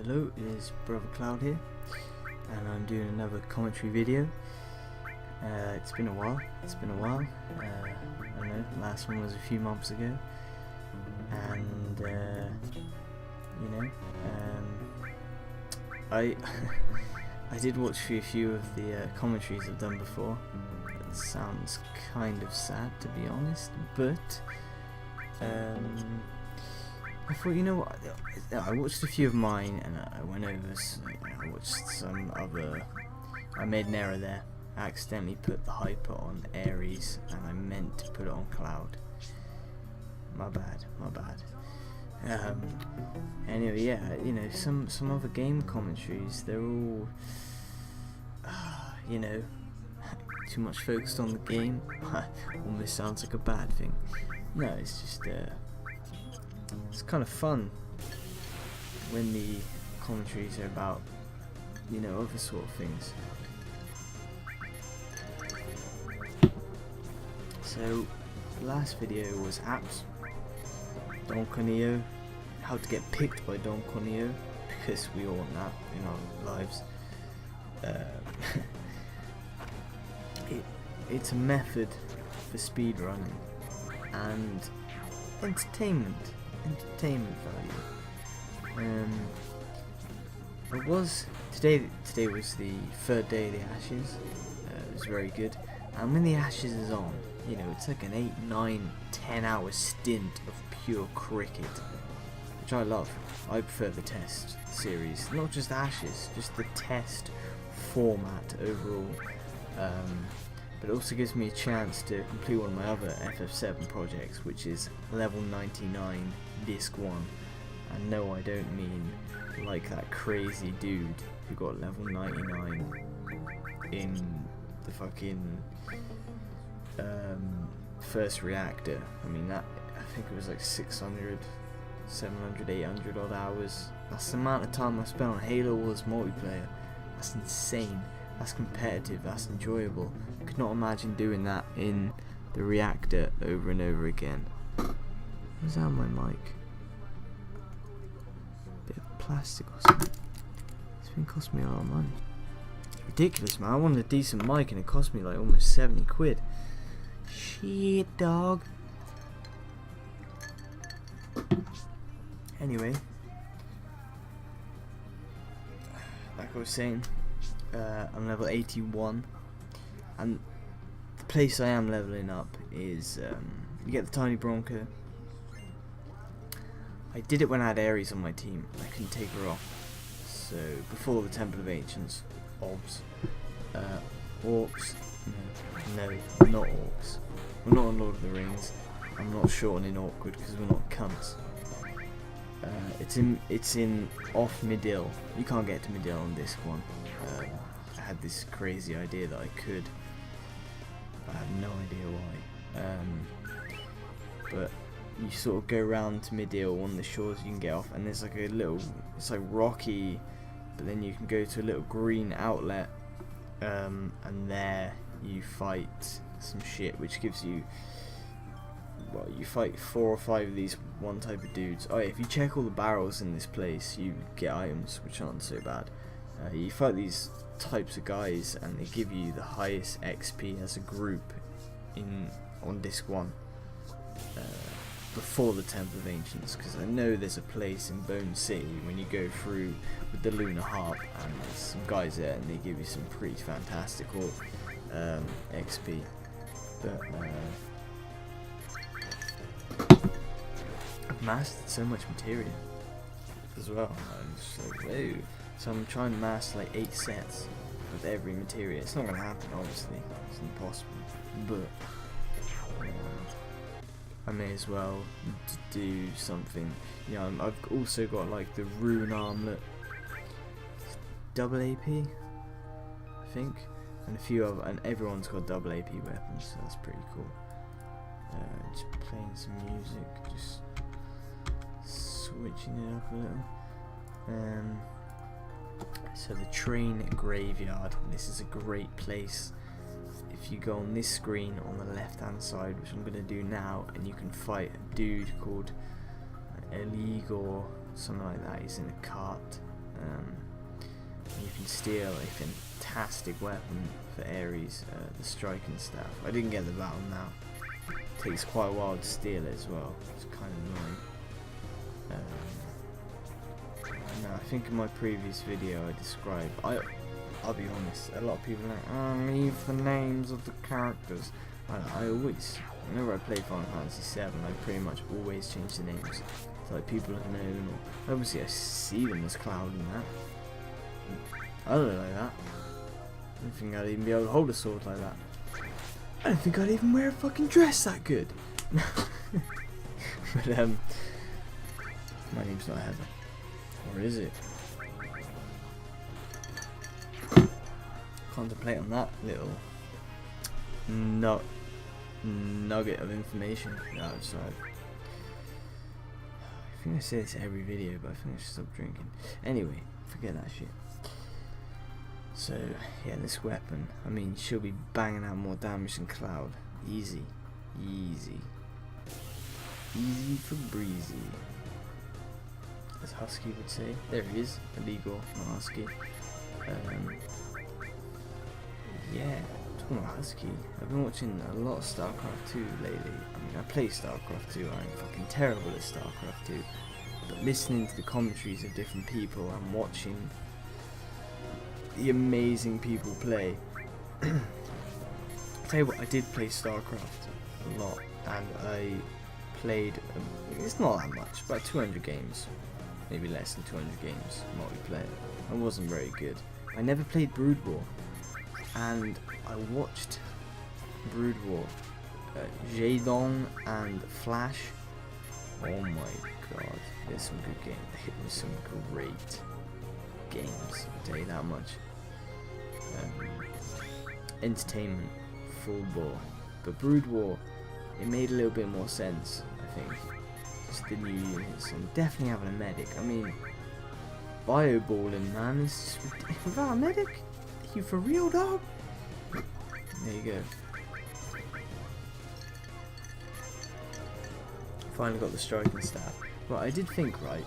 Hello, it is Brother Cloud here, and I'm doing another commentary video. It's been a while. I know, last one was a few months ago, and I I did watch a few of the commentaries I've done before. It sounds kind of sad, to be honest, but I thought, you know what, I watched a few of mine and I went over, I watched some other, I made an error there. I accidentally put the hyper on Aeris and I meant to put it on Cloud. My bad. Anyway, yeah, you know, some other game commentaries, they're all, you know, too much focused on the game. Almost sounds like a bad thing. No, it's just, it's kind of fun when the commentaries are about, you know, other sort of things. So, the last video was apps, Don Corneo, how to get picked by Don Corneo, because we all want that in our lives. It's a method for speedrunning and entertainment value. It was today was the third day of the Ashes. It was very good, and when the Ashes is on, you know, it's like an 8, 9, 10 hour stint of pure cricket, which I love. I prefer the test series, not just Ashes, just the test format overall. But it also gives me a chance to complete one of my other FF7 projects, which is level 99 disc 1. And no, I don't mean like that crazy dude who got level 99 in the fucking first reactor. I mean, that, I think it was like 600, 700, 800 odd hours. That's the amount of time I spent on Halo Wars multiplayer. That's insane. That's competitive, that's enjoyable. I could not imagine doing that in the reactor over and over again. Where's that my mic? Bit of plastic or something. It's been costing me a lot of money. It's ridiculous, man. I wanted a decent mic and it cost me like almost 70 quid. Shit, dog. Anyway, like I was saying, I'm level 81, and the place I am leveling up is, you get the tiny Bronco. I did it when I had Aeris on my team. I couldn't take her off, so before the Temple of Ancients, orcs, no, not orcs. We're not on Lord of the Rings. I'm not shortening awkward because we're not cunts. It's in off Midil. You can't get to Midil on disc 1. I had this crazy idea that I could. I have no idea why. But you sort of go around to Midil, one of the shores you can get off, and there's like a little, it's like rocky, but then you can go to a little green outlet, and there you fight some shit, which gives you, well, you fight 4 or 5 of these one type of dudes. Oh yeah, if you check all the barrels in this place, you get items, which aren't so bad. You fight these types of guys, and they give you the highest XP as a group on disc 1, before the Temple of Ancients, because I know there's a place in Bone City when you go through with the Lunar Harp, and there's some guys there, and they give you some pretty fantastical XP. But I've mastered so much materia as well. I'm just like, whoa. So I'm trying to master like 8 sets with every materia. It's not going to happen, obviously. It's impossible. But I may as well do something. You know, I've also got like the rune armlet, double AP, I think, and a few other, and everyone's got double AP weapons, so that's pretty cool. Just playing some music, just switching it up a little. So the train graveyard, this is a great place. If you go on this screen on the left hand side, which I'm going to do now, and you can fight a dude called Eligor, something like that. He's in a cart, You can steal a fantastic weapon for Aeris, the striking staff. I didn't get the battle now. It takes quite a while to steal it as well. It's kind of annoying. Now, I think in my previous video I described, I'll be honest, a lot of people are like, oh, leave the names of the characters. I always, whenever I play Final Fantasy VII, I pretty much always change the names. So like people have known, or obviously I see them as Cloud and that. I don't look like that. I don't think I'd even be able to hold a sword like that. I don't think I'd even wear a fucking dress that good. But my name's not Heather. Or is it? Contemplate on that little nugget of information. No, it's like, I think I say this every video, but I think I should stop drinking. Anyway, forget that shit. So, yeah, this weapon, I mean, she'll be banging out more damage than Cloud. Easy. Easy. Easy for breezy. As Husky would say. There he is. Illegal, not Husky. Yeah, talking about Husky, I've been watching a lot of StarCraft 2 lately. I mean, I play StarCraft 2, I'm fucking terrible at StarCraft 2. But listening to the commentaries of different people and watching the amazing people play. I'll tell you what, I did play StarCraft a lot, and I played, it's not that much, about 200 games, maybe less than 200 games multiplayer. I wasn't very good. I never played Brood War, and I watched Brood War, Jaedong and Flash. Oh my god, there's some good games. It was some great games, I'll tell you that much. Entertainment, full bore. But Brood War, it made a little bit more sense, I think. Just the new units, and definitely having a medic. I mean, bioballing, man, is just ridiculous. Without a medic? Are you for real, dog? There you go. Finally got the striking staff. Right, I did think, right,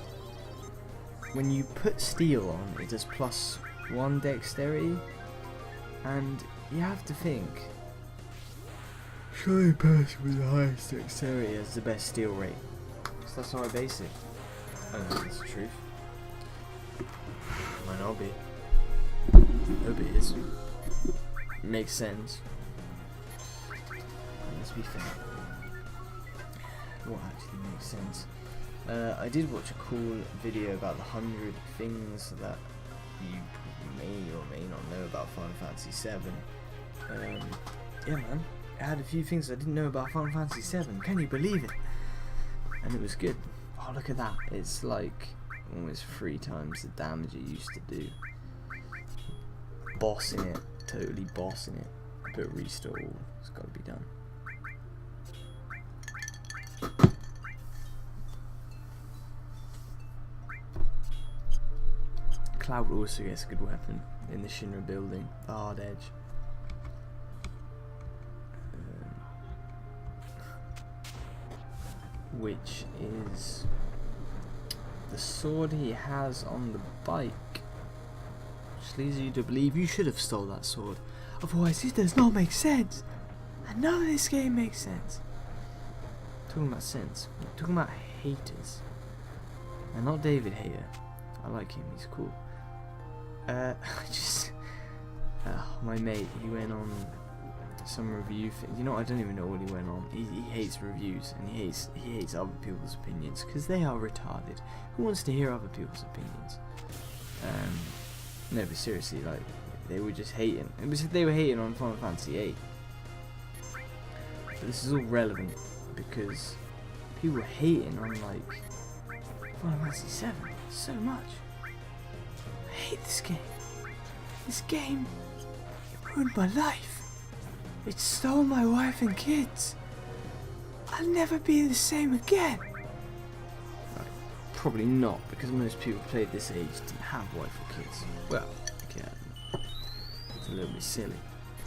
when you put steel on, it does +1 dexterity, and you have to think, surely the person with the highest dexterity has the best steel rate. So that's how I base it. I don't think it's the truth. Might not be. Hope it is. Makes sense. Let's be fair. What actually makes sense? I did watch a cool video about the 100 things that you may or may not know about Final Fantasy VII. Yeah, man, it had a few things I didn't know about Final Fantasy VII. Can you believe it? And it was good. Oh, look at that! It's like almost 3 times the damage it used to do. Bossing it, totally bossing it. But restore all. It's got to be done. Cloud also gets a good weapon in the Shinra building, the Hard Edge. Which is the sword he has on the bike. Which leads you to believe you should have stole that sword. Otherwise it does not make sense. And none of this game makes sense. Talking about sense, I'm talking about haters. And not David Hater. I like him, he's cool. My mate, he went on some review thing. You know, I don't even know what he went on. He hates reviews, and he hates other people's opinions because they are retarded. Who wants to hear other people's opinions? No, but seriously, like, they were just hating. It was they were hating on Final Fantasy VIII. But this is all relevant because people were hating on like Final Fantasy VII so much. I hate this game. This game, it ruined my life. It stole my wife and kids. I'll never be the same again. Probably not, because most people played this age didn't have wife or kids. Well, okay, it's a little bit silly.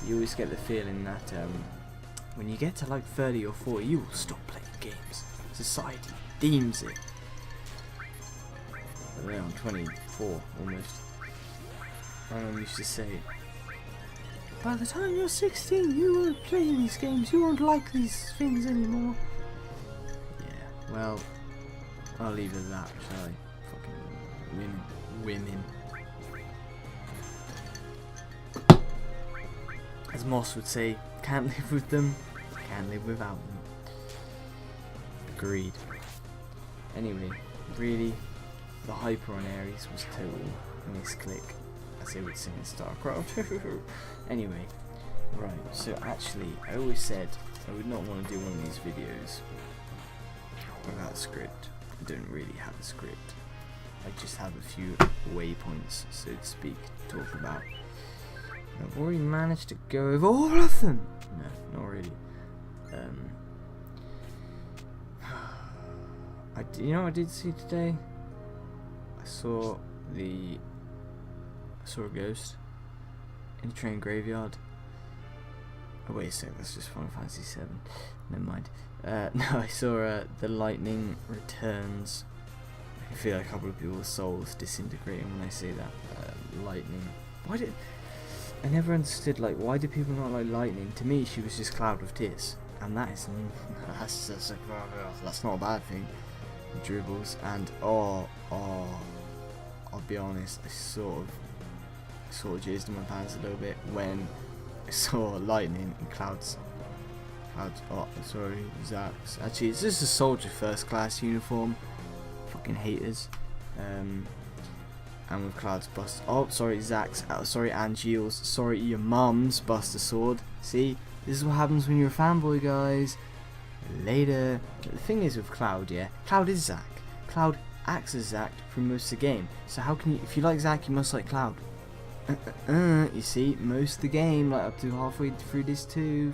You always get the feeling that when you get to like 30 or 40, you will stop playing games. Society deems it. But then I'm 4 almost. My mum used to say, by the time you're 16 you won't play these games, you won't like these things anymore. Yeah, well, I'll leave it at that, shall I? Fucking women. As Moss would say, can't live with them, can't live without them. Agreed. Anyway, really, the hyper on Aeris was total misclick, as they would say in StarCraft. Anyway, right, so actually, I always said I would not want to do one of these videos without a script. I don't really have a script. I just have a few waypoints, so to speak, to talk about. And I've already managed to go over all of them. No, not really. You know what I did see today? I saw a ghost in a train graveyard. Oh wait a sec, that's just Final Fantasy VII. Never mind. No, I saw the lightning returns. I can feel a couple of people's souls disintegrating when I say that. Lightning. I never understood, like, why do people not like lightning? To me, she was just Cloud with Tears, and that's not a bad thing. Dribbles, and I'll be honest, I sort of jizzed in my pants a little bit when I saw lightning and Clouds. Oh, sorry, Zax. Actually, it's just a soldier first class uniform. Fucking haters. And with Cloud's bust. Oh, sorry, Zax. Sorry, Angeals. Sorry, your mum's bust a sword. See, this is what happens when you're a fanboy, guys. Later. The thing is with Cloud, yeah, Cloud is Zack. Cloud acts as Zack for most of the game. So how can you, if you like Zack, you must like Cloud. You see, most of the game, like up to halfway through this too,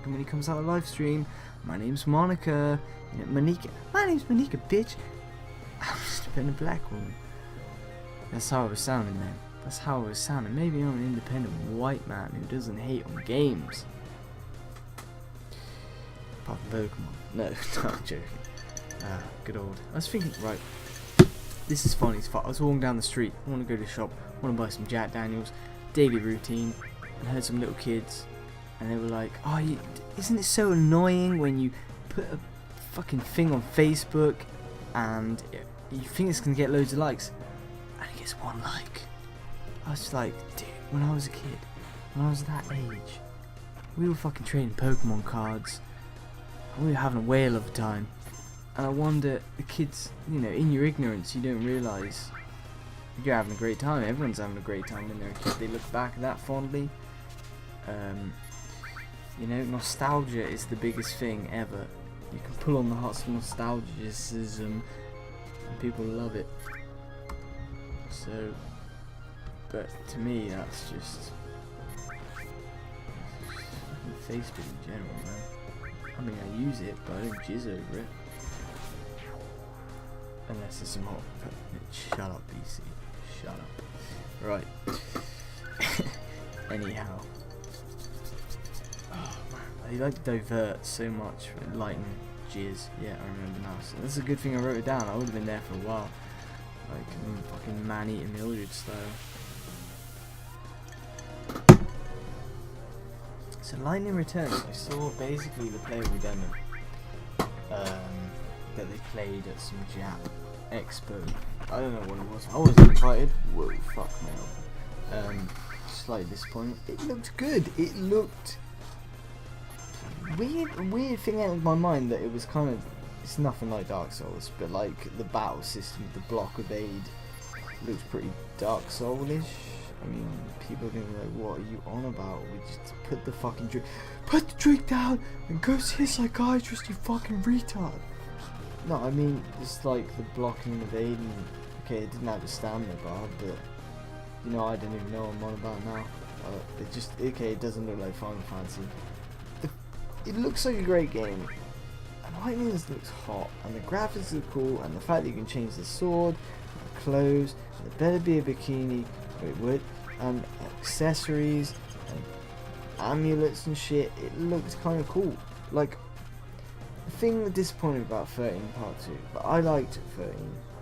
when he comes out of live stream, my name's Monica. You know, Monica. My name's Monica, bitch. I'm just been a black woman. That's how I was sounding then. That's how I was sounding. Maybe I'm an independent white man who doesn't hate on games. Apart from Pokemon. No, I'm joking. Good old. I was thinking, right, this is funny as fuck. I was walking down the street. I want to go to the shop. I want to buy some Jack Daniels. Daily routine. And I heard some little kids. And they were like, oh, isn't it so annoying when you put a fucking thing on Facebook and you think it's going to get loads of likes and it gets 1 like. I was like, dude, when I was a kid, when I was that age, we were fucking trading Pokemon cards. We were having a whale of a time. And I wonder, the kids, you know, in your ignorance, you don't realise you're having a great time. Everyone's having a great time when they're a kid. They look back at that fondly. You know, nostalgia is the biggest thing ever. You can pull on the hearts of nostalgicism and people love it. So, but to me, that's just Facebook in general, man. I mean, I use it, but I don't jizz over it. Unless it's some hot. Shut up, BC. Shut up. Right. Anyhow. Oh man, I like divert so much. Lightning, jizz. Yeah, I remember now. So that's a good thing I wrote it down. I would have been there for a while. Like fucking man-eating Mildred style. So Lightning Returns, I saw basically the playable demo that they played at some Jap Expo. I don't know what it was. I wasn't invited. Whoa, fuck me. Slightly disappointed. It looked good. It looked weird. A weird thing out of my mind that it was kind of. It's nothing like Dark Souls, but like the battle system, the block evade looks pretty Dark Soulish. I mean, people are gonna be like, what are you on about? We just put the fucking drink. Put the drink down and go see a psychiatrist, you fucking retard. No, I mean, it's like the blocking and evading. Okay, it didn't have a stamina bar, but you know, I don't even know what I'm on about now. It just, okay, it doesn't look like Final Fantasy. It looks like a great game. And Lightning looks hot, and the graphics look cool, and the fact that you can change the sword, the clothes, and there better be a bikini. It would, and accessories and amulets and shit. It looks kind of cool. Like, the thing that disappointed about 13 Part 2, but I liked 13,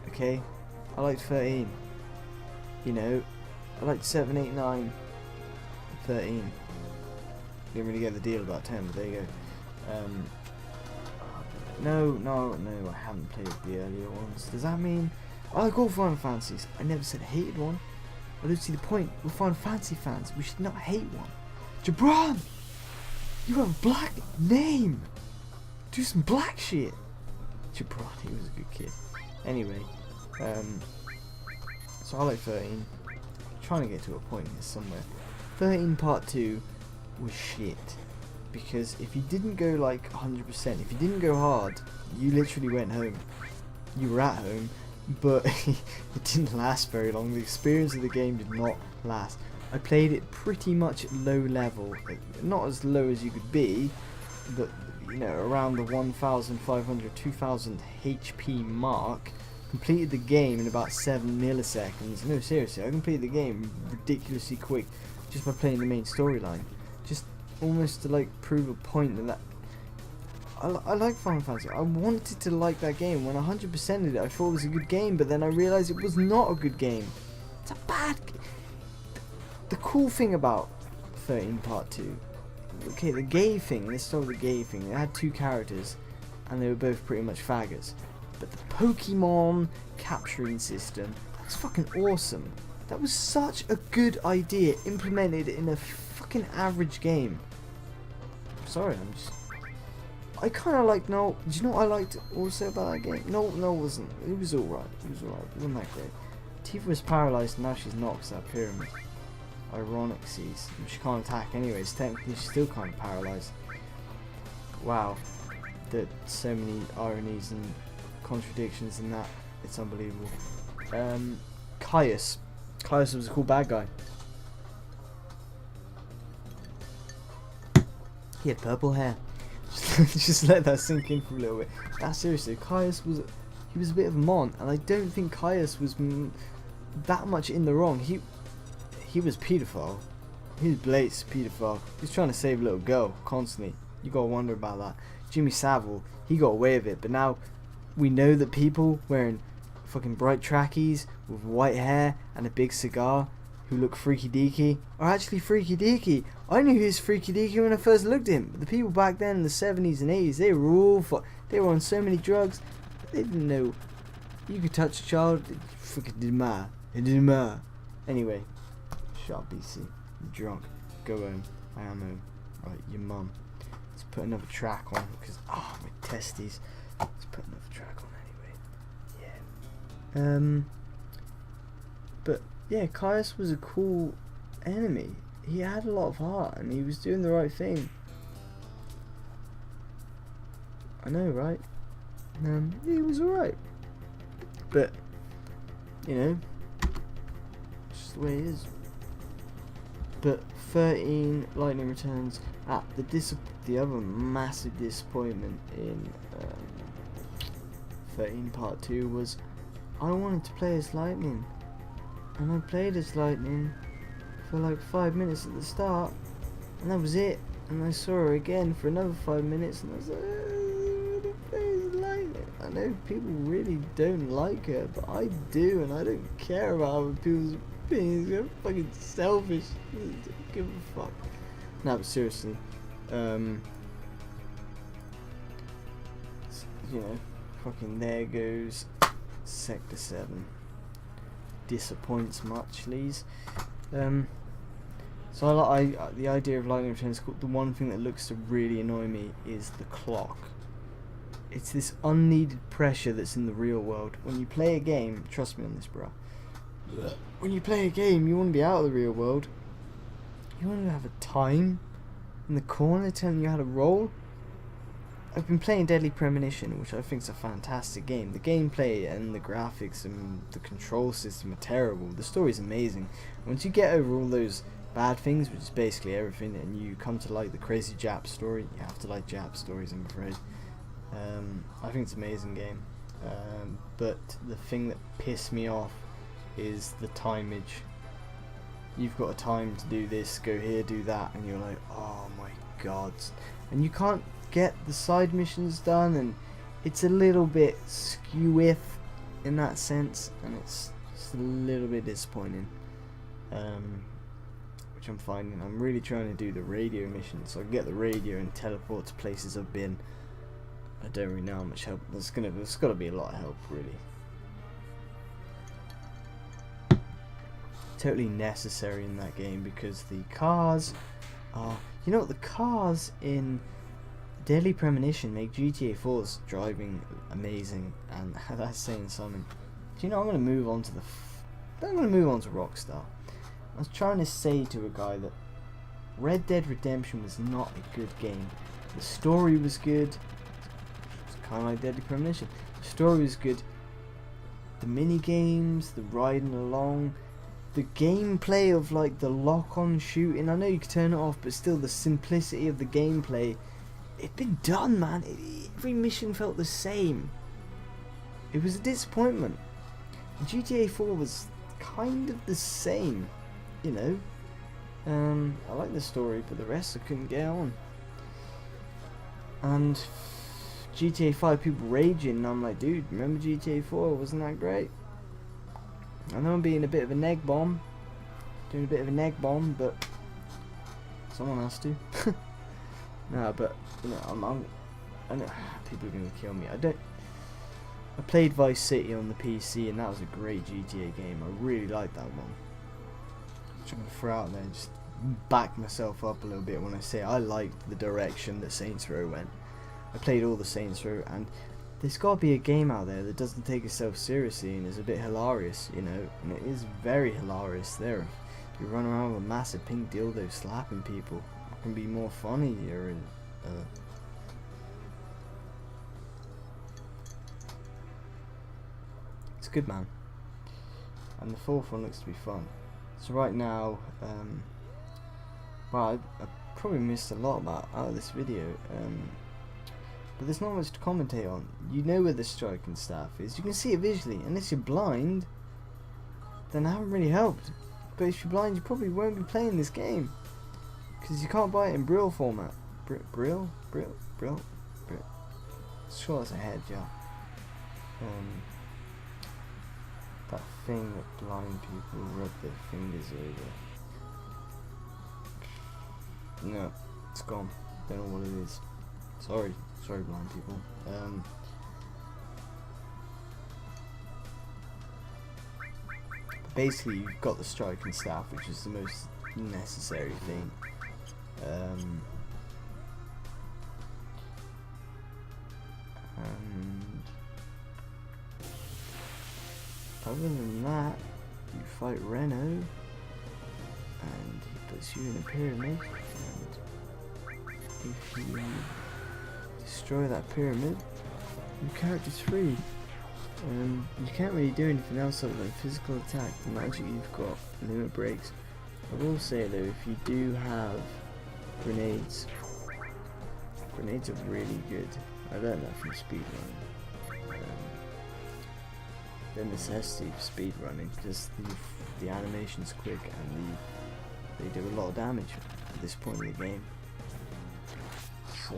okay? I liked 13. you know, I liked 7, 8, 9, 13. Didn't really get the deal about 10, but there you go. No, I haven't played the earlier ones. Does that mean I like all Final Fantasies? I never said I hated one. I don't see the point. We're Final Fantasy fans. We should not hate one. Jabron! You have a black name! Do some black shit! Jabron, he was a good kid. Anyway, so I like 13. I'm trying to get to a point here somewhere. 13 Part 2 was shit. Because if you didn't go like 100%, if you didn't go hard, you literally went home. You were at home, but it didn't last very long. The experience of the game did not last. I played it pretty much at low level, not as low as you could be, but you know, around the 1,500, 2,000 HP mark. Completed the game in about 7 milliseconds. No, seriously, I completed the game ridiculously quick just by playing the main storyline. Just almost to like prove a point that I like Final Fantasy. I wanted to like that game. When I 100%ed it, I thought it was a good game, but then I realised it was not a good game. It's a bad game. The cool thing about 13 Part 2, okay, the gay thing, let's start with the gay thing. It had 2 characters, and they were both pretty much faggots. But the Pokemon capturing system, that's fucking awesome. That was such a good idea, implemented in a fucking average game. Sorry, I kind of like, no, do you know what I liked also about that game? No, it wasn't. It was alright. It wasn't that great. Tifa was paralysed, and now she's not because that pyramid. Ironic sees. She can't attack anyways. Technically, she's still kind of paralysed. Wow. There's so many ironies and contradictions in that. It's unbelievable. Caius. Caius was a cool bad guy. He had purple hair. Just let that sink in for a little bit. That's seriously, Caius was a bit of a mon, and I don't think Caius was that much in the wrong. He was paedophile. He was Blaze paedophile. He was trying to save a little girl constantly. You gotta wonder about that. Jimmy Savile, he got away with it, but now we know that people wearing fucking bright trackies with white hair and a big cigar who look freaky deaky are actually freaky deaky. I knew he was freaky deaky when I first looked at him, but the people back then in the 70s and 80s, they were all they were on so many drugs, they didn't know you could touch a child. It fucking didn't matter. It didn't matter. Anyway, shut up, BC. You're drunk. Go home. I am home. Right, your mum. Let's put another track on because my testes. Let's put another track on anyway. Yeah. But yeah, Caius was a cool enemy. He had a lot of heart and he was doing the right thing. I know, right? He was alright. But you know, it's just the way it is. But 13 Lightning Returns. The other massive disappointment in 13 Part 2 was I wanted to play as Lightning, and I played as Lightning for like 5 minutes at the start, and that was it. And I saw her again for another 5 minutes, and I was like, I want to play as Lightning. I know people really don't like her, but I do, and I don't care about other people's opinions. They're fucking selfish. I don't give a fuck. No, but seriously, you know, fucking there goes Sector 7. Disappoints much, Lees. So the idea of Lightning Returns. The one thing that looks to really annoy me is the clock. It's this unneeded pressure that's in the real world. When you play a game, trust me on this, bro. When you play a game, you want to be out of the real world. You want to have a time in the corner telling you how to roll. I've been playing Deadly Premonition, which I think is a fantastic game. The gameplay and the graphics and the control system are terrible. The story's amazing. Once you get over all those bad things, which is basically everything, and you come to like the crazy Jap story, you have to like Jap stories, I'm afraid. I think it's an amazing game. But the thing that pissed me off is the timeage. You've got a time to do this, go here, do that, and you're like, oh my god. And you can't get the side missions done, and it's a little bit skew-with in that sense, and it's just a little bit disappointing. which I'm finding. I'm really trying to do the radio mission, so I can get the radio and teleport to places I've been. I don't really know how much help. There's got to be a lot of help, really. Totally necessary in that game, because the cars are, you know what, the cars in Deadly Premonition make GTA 4's driving amazing, and that's saying something. Do you know, I'm going to move on to Rockstar. I was trying to say to a guy that Red Dead Redemption was not a good game. The story was good. It's kind of like Deadly Premonition. The story was good. The mini games, the riding along, the gameplay of like the lock-on shooting. I know you could turn it off, but still the simplicity of the gameplay. It'd been done, man. Every mission felt the same. It was a disappointment. GTA 4 was kind of the same, you know. I like the story, but the rest I couldn't get on. And GTA 5, people raging, and I'm like, dude, remember GTA 4? Wasn't that great? I know I'm being a bit of a neg bomb, doing a bit of a neg bomb, but someone has to. No, but you know, I know people are gonna kill me. I played Vice City on the PC, and that was a great GTA game. I really liked that one. I'm trying to throw out there and just back myself up a little bit when I say I liked the direction that Saints Row went. I played all the Saints Row, and there's got to be a game out there that doesn't take itself seriously and is a bit hilarious, you know, and it is very hilarious there. You run around with a massive pink dildo slapping people. It can be more funny. It's good, man. And the fourth one looks to be fun. So right now, well, I probably missed a lot out of this video, but there's not much to commentate on. You know where the striking staff is. You can see it visually. Unless you're blind, then I haven't really helped. But if you're blind, you probably won't be playing this game, because you can't buy it in Brill format. Brill. Sure, it's a head, yeah. That thing that blind people rub their fingers over. No, it's gone. Don't know what it is. Sorry blind people. Basically, you've got the striking staff, which is the most necessary thing. And other than that, you fight Reno, and he puts you in a pyramid, and if you destroy that pyramid, your character's free. You can't really do anything else other than physical attack. The magic you've got, limit breaks. I will say though, if you do have grenades are really good. I learned that from speedrunning. The necessity for speedrunning, because the animation's quick and they do a lot of damage at this point in the game. So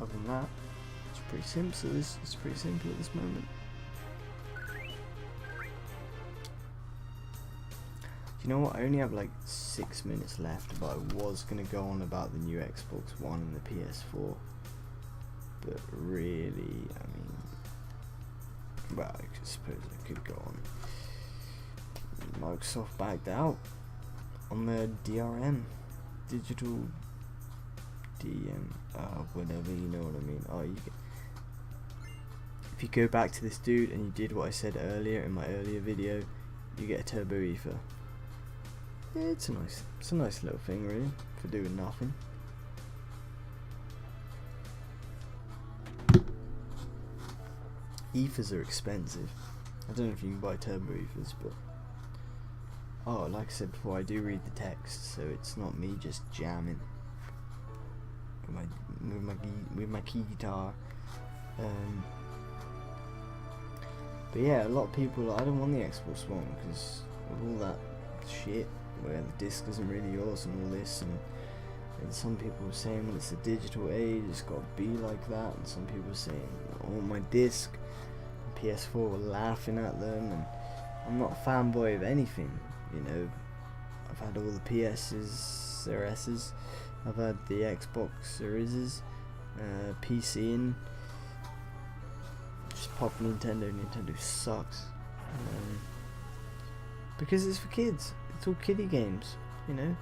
other than that, it's pretty simple. It's pretty simple at this moment. You know what? I only have like 6 minutes left, but I was gonna go on about the new Xbox One and the PS4. But really, I mean, well, I suppose I could go on. Microsoft backed out on their DRM, digital DM, whatever, you know what I mean. Oh, if you go back to this dude and you did what I said earlier in my earlier video, you get a turbo ether. Yeah, it's a nice little thing really for doing nothing. Ethers are expensive. I don't know if you can buy turbo ethers, but oh, like I said before, I do read the text, so it's not me just jamming with my key guitar. But yeah, a lot of people, I don't want the Xbox One because of all that shit where the disc isn't really yours and all this, and some people were saying, well, it's a digital age, it's got to be like that, and some people were saying, I want my disc. PS4 were laughing at them, and I'm not a fanboy of anything, you know. I've had all the PS's, I've had the Xbox Series, PC, and just pop Nintendo. Nintendo sucks. Because it's for kids. It's all kiddie games, you know.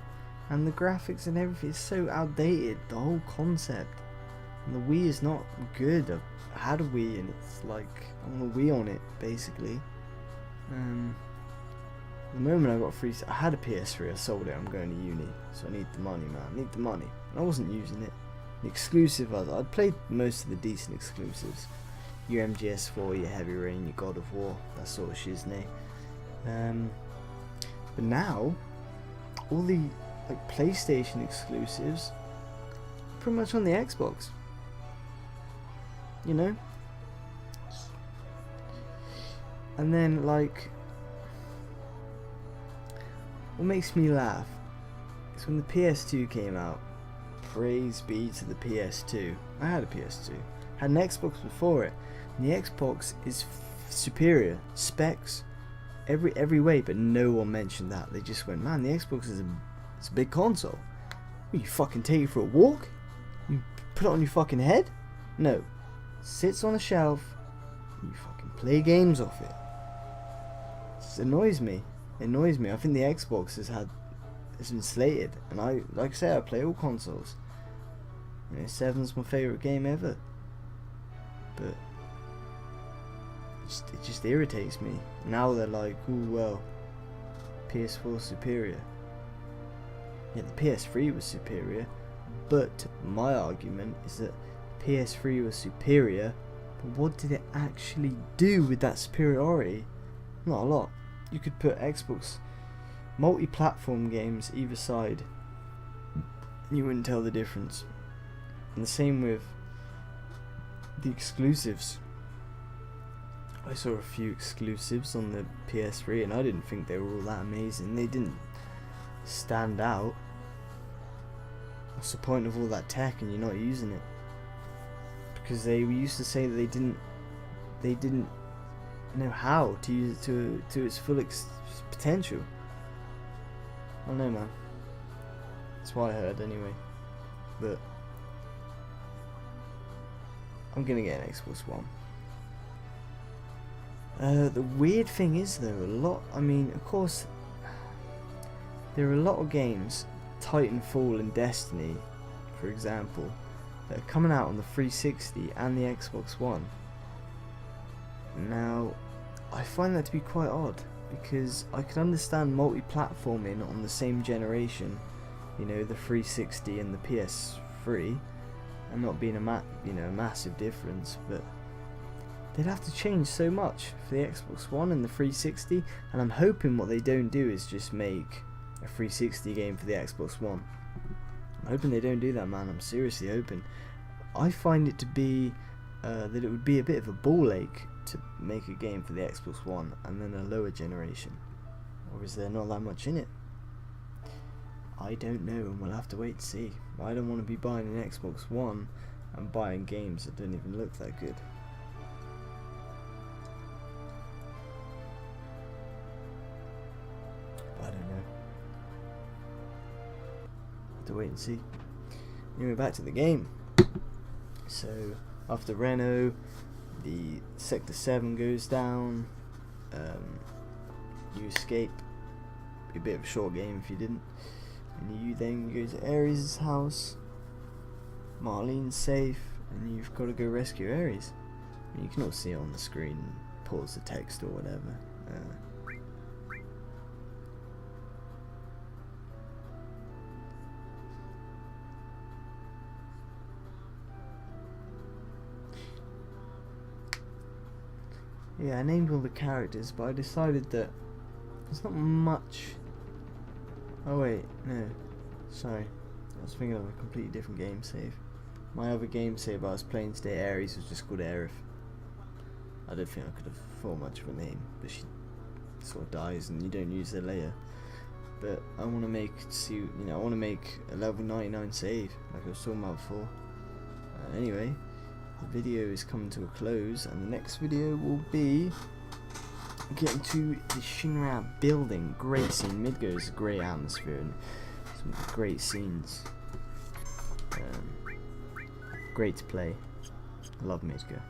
And the graphics and everything is so outdated. The whole concept. And the Wii is not good. I had a Wii and it's like I want a Wii on it, basically. The moment I got free, I had a PS3. I sold it. I'm going to uni, so I need the money, man. I need the money. And I wasn't using it. The exclusive, I'd played most of the decent exclusives. Your MGS4, your Heavy Rain, your God of War, that sort of shiznay. But now, all the like PlayStation exclusives, pretty much on the Xbox. You know. And then like, what makes me laugh is when the PS2 came out. Praise be to the PS2. I had a PS2. Had an Xbox before it. And the Xbox is superior. Specs, every way, but no one mentioned that. They just went, man, the Xbox is it's a big console. You fucking take it for a walk? You put it on your fucking head? No. Sits on a shelf. You fucking play games off it. It annoys me. It annoys me. I think the Xbox has been slated, and like I say, I play all consoles. You know, 7's my favourite game ever. But it just irritates me. Now they're like, ooh, well, PS4 superior. Yeah, the PS3 was superior, but my argument is that PS3 was superior, but what did it actually do with that superiority? Not a lot. You could put Xbox multi-platform games either side, and you wouldn't tell the difference. And the same with the exclusives. I saw a few exclusives on the PS3 and I didn't think they were all that amazing. They didn't stand out. What's the point of all that tech and you're not using it? Because they used to say that they didn't know how to use it to its full potential. I don't know, man. That's what I heard anyway. But I'm gonna get an Xbox One. The weird thing is though, of course, there are a lot of games, Titanfall and Destiny, for example, that are coming out on the 360 and the Xbox One. Now, I find that to be quite odd, because I could understand multi-platforming on the same generation, you know, the 360 and the PS3, and not being a massive difference, but they'd have to change so much for the Xbox One and the 360, and I'm hoping what they don't do is just make a 360 game for the Xbox One. I'm hoping they don't do that, man. I'm seriously hoping. I find it to be that it would be a bit of a ball ache to make a game for the Xbox One and then a lower generation. Or is there not that much in it? I don't know, and we'll have to wait to see. I don't want to be buying an Xbox One and buying games that don't even look that good. I don't know. Have to wait and see. Anyway, back to the game. So, after Reno, the Sector 7 goes down. You escape. Be a bit of a short game if you didn't. And you then go to Aeris' house. Marlene's safe, and you've got to go rescue Aeris. And you can all see it on the screen. Pause the text or whatever. Yeah, I named all the characters, but I decided that there's not much. Oh wait, no, sorry, I was thinking of a completely different game save. My other game save I was playing today, Aeris, was just called Aeris. I don't think I could have thought much of a name, but she sort of dies and you don't use her later. But I want to make a level 99 save, like I was talking about before. Anyway, the video is coming to a close, and the next video will be Getting to the Shinra building. Great scene. Midgar is a great atmosphere and some great scenes. Great to play. I love Midgar.